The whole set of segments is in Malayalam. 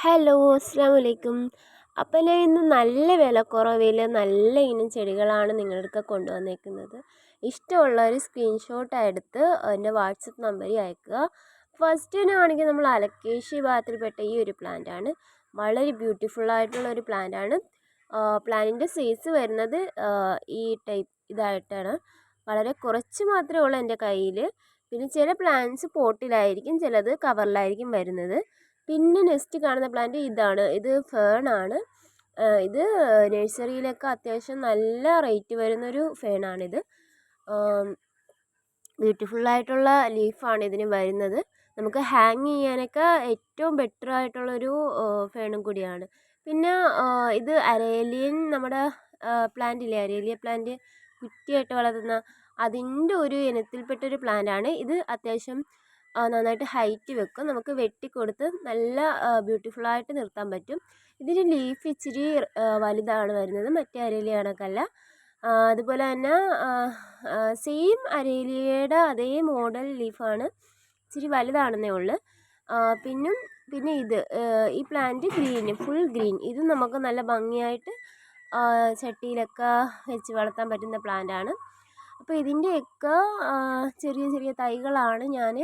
ഹലോ, അസ്സലാമു അലൈക്കും. അപ്പം ഞാൻ ഇന്ന് നല്ല വിലക്കുറവിൽ നല്ല ഇനം ചെടികളാണ് നിങ്ങളുടെ കൊണ്ടുവന്നേക്കുന്നത്. ഇഷ്ടമുള്ളവർ സ്ക്രീൻഷോട്ട് എടുത്ത് എൻ്റെ വാട്സപ്പ് നമ്പറിൽ അയക്കുക. ഫസ്റ്റിനാണെങ്കിൽ നമ്മൾ അലക്കേഷ്യ വിഭാഗത്തിൽപ്പെട്ട ഈ ഒരു പ്ലാന്റാണ്. വളരെ ബ്യൂട്ടിഫുൾ ആയിട്ടുള്ള ഒരു പ്ലാന്റാണ്. പ്ലാന്റിൻ്റെ സൈസ് വരുന്നത് ഈ ടൈപ്പ് ഇതായിട്ടാണ്. വളരെ കുറച്ച് മാത്രമേ ഉള്ളൂ എൻ്റെ കയ്യിൽ. പിന്നെ ചില പ്ലാന്റ്സ് പോട്ടിലായിരിക്കും, ചിലത് കവറിലായിരിക്കും വരുന്നത്. പിന്നെ നെക്സ്റ്റ് കാണുന്ന പ്ലാന്റ് ഇതാണ്. ഇത് ഫേൺ ആണ്. ഇത് നഴ്സറിയിലൊക്കെ അത്യാവശ്യം നല്ല റേറ്റ് വരുന്നൊരു ഫേണാണിത്. ബ്യൂട്ടിഫുള്ളായിട്ടുള്ള ലീഫാണ് ഇതിന് വരുന്നത്. നമുക്ക് ഹാങ് ചെയ്യാനൊക്കെ ഏറ്റവും ബെറ്റർ ആയിട്ടുള്ളൊരു ഫേണും കൂടിയാണ്. പിന്നെ ഇത് അരേലിയൻ നമ്മുടെ പ്ലാന്റ് ഇല്ലേ, അരേലിയ പ്ലാന്റ് കുറ്റിയായിട്ട് വളർത്തുന്ന അതിൻ്റെ ഒരു ഇനത്തിൽപ്പെട്ടൊരു പ്ലാന്റാണ് ഇത്. അത്യാവശ്യം നന്നായിട്ട് ഹൈറ്റ് വെക്കും. നമുക്ക് വെട്ടിക്കൊടുത്ത് നല്ല ബ്യൂട്ടിഫുള്ളായിട്ട് നിർത്താൻ പറ്റും. ഇതിൻ്റെ ലീഫ് ഇച്ചിരി വലുതാണ് വരുന്നത്, മറ്റേ അരേലിയ കണക്കല്ല. അതുപോലെ തന്നെ സെയിം അരേലിയയുടെ അതേ മോഡൽ ലീഫാണ്, ഇച്ചിരി വലുതാണെന്നേ ഉള്ളൂ. പിന്നെ ഇത് ഈ പ്ലാന്റ് ഗ്രീൻ, ഫുൾ ഗ്രീൻ. ഇത് നമുക്ക് നല്ല ഭംഗിയായിട്ട് ചട്ടിയിലൊക്കെ വെച്ച് വളർത്താൻ പറ്റുന്ന പ്ലാന്റാണ്. അപ്പോൾ ഇതിൻ്റെയൊക്കെ ചെറിയ ചെറിയ തൈകളാണ് ഞാൻ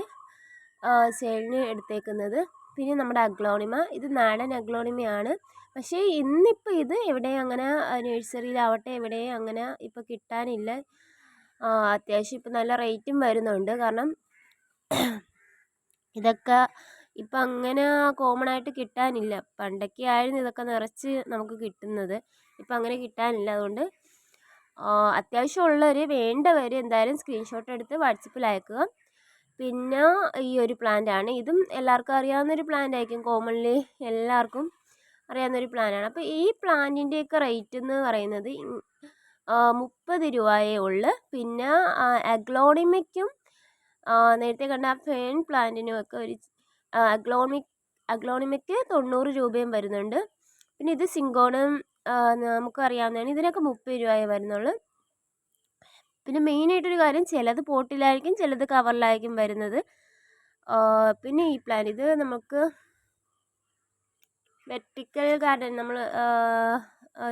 സെയിലിന് എടുത്തേക്കുന്നത്. പിന്നെ നമ്മുടെ അഗ്ലോണിമ, ഇത് നാടൻ അഗ്ലോണിമയാണ്. പക്ഷേ ഇന്നിപ്പോൾ ഇത് എവിടെയും അങ്ങനെ നഴ്സറിയിലാവട്ടെ എവിടെയും അങ്ങനെ ഇപ്പോൾ കിട്ടാനില്ല. അത്യാവശ്യം ഇപ്പം നല്ല റേറ്റും വരുന്നുണ്ട്. കാരണം ഇതൊക്കെ ഇപ്പം അങ്ങനെ കോമൺ ആയിട്ട് കിട്ടാനില്ല. പണ്ടൊക്കെ ആയിരുന്നു ഇതൊക്കെ നിറച്ച് നമുക്ക് കിട്ടുന്നത്, ഇപ്പം അങ്ങനെ കിട്ടാനില്ല. അതുകൊണ്ട് അത്യാവശ്യം ഉള്ളവർ, വേണ്ടവർ എന്തായാലും സ്ക്രീൻഷോട്ട് എടുത്ത് വാട്സപ്പിൽ അയക്കുക. പിന്നെ ഈ ഒരു പ്ലാന്റ് ആണ്. ഇതും എല്ലാവർക്കും അറിയാവുന്നൊരു പ്ലാന്റ് ആയിരിക്കും, കോമൺലി എല്ലാവർക്കും അറിയാവുന്നൊരു പ്ലാന്റാണ്. അപ്പോൾ ഈ പ്ലാന്റിൻ്റെയൊക്കെ റേറ്റ് എന്ന് പറയുന്നത് 30 രൂപയേ ഉള്ളൂ. പിന്നെ അഗ്ലോണിമയ്ക്കും നേരത്തെ കണ്ട ആ ഫേൺ പ്ലാന്റിനും ഒക്കെ ഒരു അഗ്ലോണിമയ്ക്ക് 90 രൂപയും വരുന്നുണ്ട്. പിന്നെ ഇത് സിങ്കോണും നമുക്ക് അറിയാവുന്നതാണ്. ഇതിനൊക്കെ 30 രൂപയേ വരുന്നുള്ളൂ. പിന്നെ മെയിനായിട്ടൊരു കാര്യം, ചിലത് പോട്ടിലായിരിക്കും, ചിലത് കവറിലായിരിക്കും വരുന്നത്. പിന്നെ ഈ പ്ലാന്റ്, ഇത് നമുക്ക് വെർട്ടിക്കൽ ഗാർഡൻ, നമ്മൾ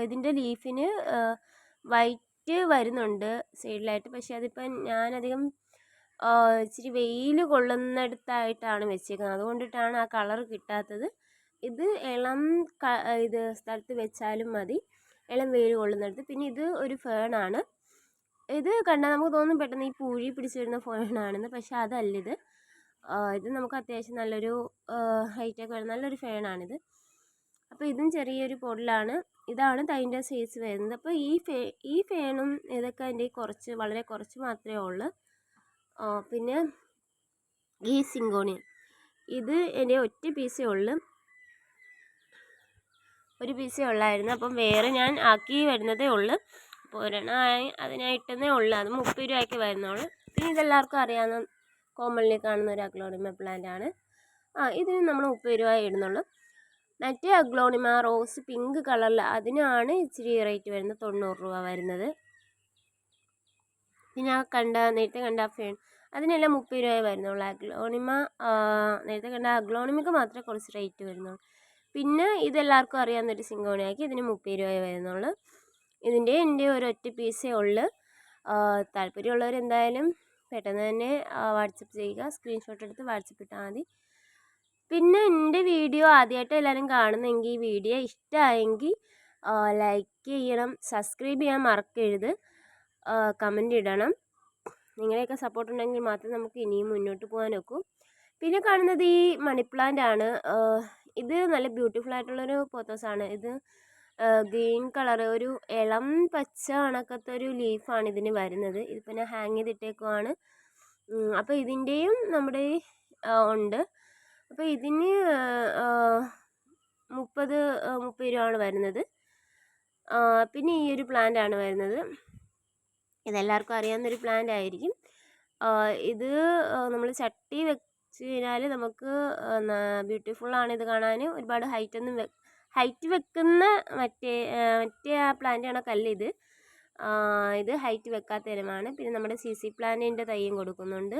ഇതിൻ്റെ ലീഫിന് വൈറ്റ് വരുന്നുണ്ട് സൈഡിലായിട്ട്. പക്ഷെ അതിപ്പം ഞാനധികം ഇച്ചിരി വെയിൽ കൊള്ളുന്നിടത്തായിട്ടാണ് വെച്ചേക്കുന്നത്, അതുകൊണ്ടിട്ടാണ് ആ കളർ കിട്ടാത്തത്. ഇത് ഇളം ഇത് സ്ഥലത്ത് വെച്ചാലും മതി, ഇളം വെയിൽ കൊള്ളുന്നിടത്ത്. പിന്നെ ഇത് ഒരു ഫേണാണ്. ഇത് കണ്ടാൽ നമുക്ക് തോന്നും പെട്ടെന്ന് ഈ പൂഴി പിടിച്ച് വരുന്ന ഫേണാണെന്ന്, പക്ഷെ അതല്ല. ഇത് നമുക്ക് അത്യാവശ്യം നല്ലൊരു ഹൈറ്റൊക്കെ വരുന്ന നല്ലൊരു ഫേണാണിത്. അപ്പോൾ ഇതും ചെറിയൊരു പോട്ടിലാണ്. ഇതാണ് തൈൻ്റെ സൈസ് വരുന്നത്. അപ്പോൾ ഈ ഫേണും ഇതൊക്കെ എൻ്റെ വളരെ കുറച്ച് മാത്രമേ ഉള്ളൂ. പിന്നെ ഈ സിങ്കോണിയം, ഇത് എൻ്റെ ഒറ്റ പീസേ ഉള്ളൂ, ഒരു പീസേ ഉള്ളായിരുന്നു. അപ്പം വേറെ ഞാൻ ആക്കി വരുന്നതേ ഉള്ളൂ. അപ്പോൾ ഒരെണ്ണമായി അതിനായിട്ടെന്നേ ഉള്ളൂ. അത് 30 രൂപയ്ക്ക് വരുന്നുള്ളൂ. പിന്നെ ഇതെല്ലാവർക്കും അറിയാവുന്ന കോമൺലി കാണുന്ന ഒരു അഗ്ലോണിമ പ്ലാന്റ് ആണ്. ഇതിന് നമ്മൾ 30 രൂപ ഇടുന്നുള്ളൂ. മറ്റേ അഗ്ലോണിമ റോസ് പിങ്ക് കളറിൽ, അതിനാണ് ഇച്ചിരി റേറ്റ് വരുന്നത്, 90 രൂപ വരുന്നത്. പിന്നെ നേരത്തെ കണ്ട ഫേൺ, അതിനെല്ലാം 30 രൂപയെ വരുന്നുള്ളൂ. അഗ്ലോണിമ, നേരത്തെ കണ്ട അഗ്ലോണിമയ്ക്ക് മാത്രമേ കുറച്ച് റേറ്റ് വരുന്നുള്ളൂ. പിന്നെ ഇതെല്ലാവർക്കും അറിയാവുന്നൊരു സിങ്കോണിയാക്കി, ഇതിന് 30 രൂപയെ വരുന്നുള്ളൂ. എൻ്റെ ഒരൊറ്റ പീസേ ഉള്ളൂ. താല്പര്യമുള്ളവർ എന്തായാലും പെട്ടെന്ന് തന്നെ വാട്സപ്പ് ചെയ്യുക, സ്ക്രീൻഷോട്ട് എടുത്ത് വാട്സപ്പ് ഇട്ടാൽ മതി. പിന്നെ എൻ്റെ വീഡിയോ ആദ്യമായിട്ട് എല്ലാവരും കാണുന്നെങ്കിൽ, വീഡിയോ ഇഷ്ടമായെങ്കിൽ ലൈക്ക് ചെയ്യണം, സബ്സ്ക്രൈബ് ചെയ്യാൻ മറക്കരുത്, കമൻ്റ് ഇടണം. നിങ്ങളെയൊക്കെ സപ്പോർട്ട് ഉണ്ടെങ്കിൽ മാത്രമേ നമുക്ക് ഇനിയും മുന്നോട്ട് പോകാൻ ഒക്കൂ. പിന്നെ കാണുന്നത് ഈ മണി പ്ലാന്റ് ആണ്. ഇത് നല്ല ബ്യൂട്ടിഫുൾ ആയിട്ടുള്ളൊരു പോത്തോസാണ്. ഇത് ഗ്രീൻ കളർ, ഒരു ഇളം പച്ച കണക്കത്തെ ഒരു ലീഫാണ് ഇതിന് വരുന്നത്. ഇതിപ്പോൾ ഞാൻ ഹാങ് ചെയ്തിട്ടേക്കുവാണ്. അപ്പോൾ ഇതിൻ്റെയും നമ്മുടെ ഉണ്ട്. അപ്പോൾ ഇതിന് 30 രൂപയാണ് വരുന്നത്. പിന്നെ ഈ ഒരു പ്ലാന്റ് ആണ് വരുന്നത്. ഇതെല്ലാവർക്കും അറിയാവുന്നൊരു പ്ലാന്റ് ആയിരിക്കും. ഇത് നമ്മൾ ചട്ടി വെച്ച് കഴിഞ്ഞാൽ നമുക്ക് ബ്യൂട്ടിഫുള്ളാണ് ഇത് കാണാൻ. ഒരുപാട് ഹൈറ്റ് വെക്കുന്ന മറ്റേ ആ പ്ലാന്റ് കണക്കല്ല ഇത്. ഇത് ഹൈറ്റ് വെക്കാത്ത ഇനമാണ്. പിന്നെ നമ്മുടെ CC പ്ലാന്റിൻ്റെ തൈയും കൊടുക്കുന്നുണ്ട്.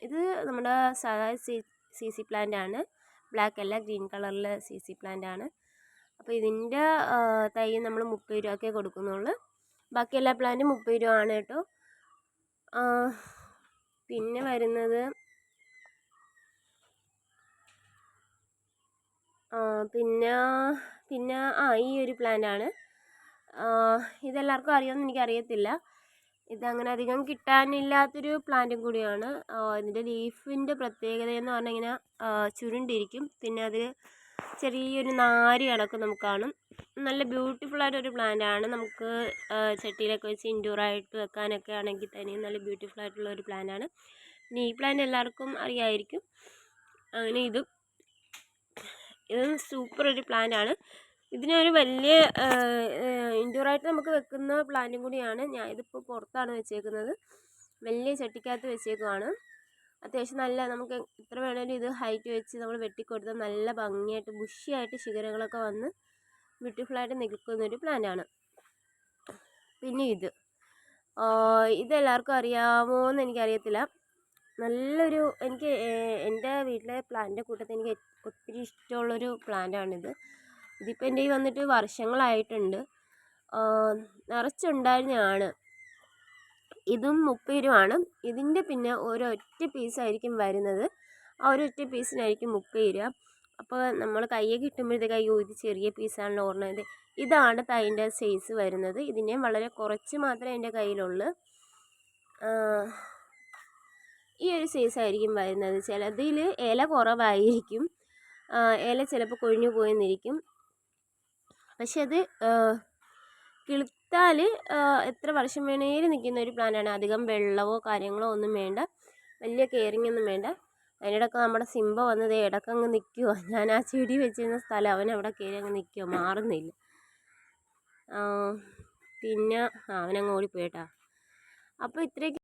ഇത് നമ്മുടെ സാധാ CC പ്ലാന്റ് ആണ്. ബ്ലാക്ക് അല്ല, ഗ്രീൻ കളറിൽ CC പ്ലാന്റ് ആണ്. അപ്പോൾ ഇതിൻ്റെ തൈ നമ്മൾ 30 രൂപയ്ക്കേ കൊടുക്കുന്നുള്ളൂ. ബാക്കി എല്ലാ പ്ലാന്റും 30 രൂപ ആണ് കേട്ടോ. പിന്നെ വരുന്നത് പിന്നെ ഈ ഒരു പ്ലാന്റ് ആണ്. ഇതെല്ലാവർക്കും അറിയുമെന്ന് എനിക്കറിയത്തില്ല. ഇതങ്ങനെ അധികം കിട്ടാനില്ലാത്തൊരു പ്ലാന്റും കൂടിയാണ്. ഇതിൻ്റെ ലീഫിൻ്റെ പ്രത്യേകത എന്ന് പറഞ്ഞാൽ ഇങ്ങനെ ചുരുണ്ടിരിക്കും. പിന്നെ അതിൽ ചെറിയൊരു നാര് കണക്ക് നമുക്ക് കാണും. നല്ല ബ്യൂട്ടിഫുള്ളായിട്ടൊരു പ്ലാന്റ് ആണ്. നമുക്ക് ചട്ടിയിലൊക്കെ വെച്ച് ഇൻഡോറായിട്ട് വെക്കാനൊക്കെ ആണെങ്കിൽ തന്നെയും നല്ല ബ്യൂട്ടിഫുള്ളായിട്ടുള്ള ഒരു പ്ലാന്റ് ആണ്. പിന്നെ ഈ പ്ലാന്റ് എല്ലാവർക്കും അറിയാമായിരിക്കും. അങ്ങനെ ഇതും സൂപ്പർ ഒരു പ്ലാന്റ് ആണ്. ഇതിനൊരു വലിയ ഇൻഡോറായിട്ട് നമുക്ക് വെക്കുന്ന പ്ലാന്റും കൂടിയാണ്. ഞാൻ ഇതിപ്പോൾ പുറത്താണ് വെച്ചേക്കുന്നത്. വലിയ ചട്ടിക്കകത്ത് വെച്ചേക്കുവാണ്. അത്യാവശ്യം നല്ല, നമുക്ക് എത്ര വേണേലും ഇത് ഹൈറ്റ് വെച്ച് നമ്മൾ വെട്ടിക്കൊടുത്താൽ നല്ല ഭംഗിയായിട്ട് ബുഷിയായിട്ട് ശിഖരങ്ങളൊക്കെ വന്ന് ബ്യൂട്ടിഫുള്ളായിട്ട് നിൽക്കുന്നൊരു പ്ലാന്റ് ആണ്. പിന്നെ ഇതെല്ലാവർക്കും അറിയാമോ എന്ന് എനിക്കറിയത്തില്ല. നല്ലൊരു, എനിക്ക് എൻ്റെ വീട്ടിലെ പ്ലാന്റിൻ്റെ കൂട്ടത്തിൽ എനിക്ക് ഒത്തിരി ഇഷ്ടമുള്ളൊരു പ്ലാന്റാണിത്. ഇതിപ്പോൾ എൻ്റെ കയ്യിൽ വന്നിട്ട് വർഷങ്ങളായിട്ടുണ്ട്. നിറച്ചുണ്ടായിരുന്നതാണ്. ഇതും 30 രൂപയാണ്. ഇതിൻ്റെ പിന്നെ ഒരൊറ്റ പീസായിരിക്കും വരുന്നത്. ആ ഒരൊറ്റ പീസിനായിരിക്കും 30 രൂപ. അപ്പോൾ നമ്മൾ കയ്യിൽ കിട്ടുമ്പോഴത്തേക്ക് അയ്യോ ഇത് ചെറിയ പീസാണല്ലോ ഓർമ്മത്. ഇതാണ് തൈൻ്റെ സൈസ് വരുന്നത്. ഇതിനെ വളരെ കുറച്ച് മാത്രമേ എൻ്റെ കയ്യിലുള്ളൂ. ഈ ഒരു സൈസായിരിക്കും വരുന്നത്. ചിലതിൽ ഇല കുറവായിരിക്കും, ഇല ചിലപ്പോൾ കൊഴിഞ്ഞു പോയെന്നിരിക്കും. പക്ഷെ അത് കിളുത്താൽ എത്ര വർഷം വേണേലും നിൽക്കുന്ന ഒരു പ്ലാന്റാണ്. അധികം വെള്ളമോ കാര്യങ്ങളോ ഒന്നും വേണ്ട, വലിയ കെയറിങ് ഒന്നും വേണ്ട. അതിനിടയ്ക്ക് നമ്മുടെ സിംബ വന്നത് ഇടയ്ക്കങ്ങ് നിൽക്കുമോ, ഞാൻ ആ ചെടി വെച്ചിരുന്ന സ്ഥലം അവനവിടെ കയറി അങ്ങ് നിൽക്കുമോ, മാറുന്നില്ല. പിന്നെ അവനങ്ങ് ഓടിപ്പോയിട്ടാ. അപ്പോൾ ഇത്രയൊക്കെ